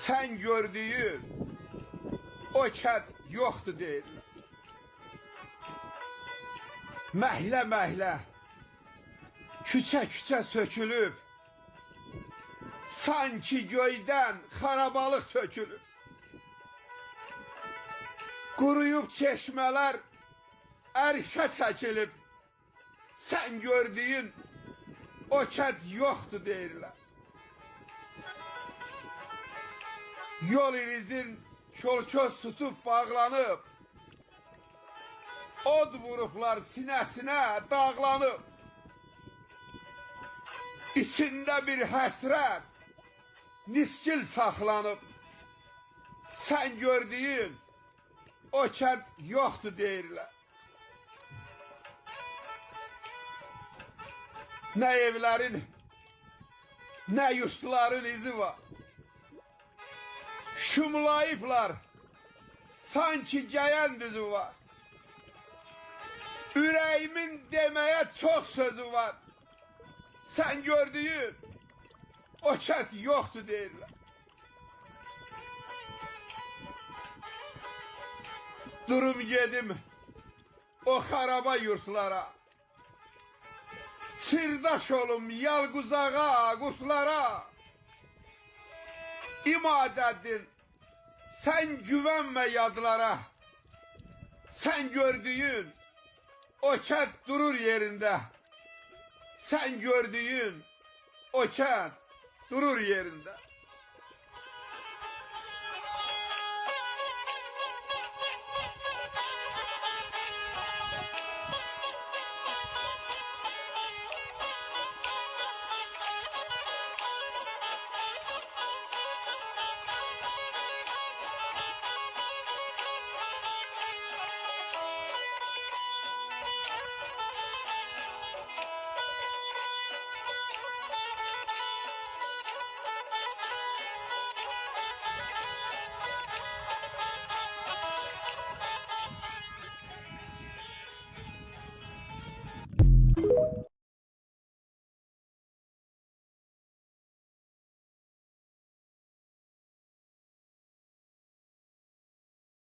Sen gördüğün o kent yoktu deyirlər. Məhlə-məhlə, küçə-küçə sökülüb, sanki göydən xarabalıq tökülüb. Quruyub çeşmələr ərşə çəkilib, sən gördüyün o kent yoktu deyirlər. Yol irizin kol-köz tutub bağlanıb, od vurublar sinəsinə dağlanıb. İçində bir həsrət, niskil saxlanıb, sən gördüyün o kent yoktu deyirlər. Nə evlərin, nə yurtların izi var. Şumlayıblar, sanki gəyən düzü var. Ürəyimin deməyə çox sözü var. Sən gördüyün o kent yoktu deyirlər. Durum gedim o xaraba yurtlara, sirdaş olum yalquzağa, qutlara. İmad edin, sen güvenme yadlara. Sen gördüğün o kent durur yerinde. Sen gördüğün o kent durur yerinde.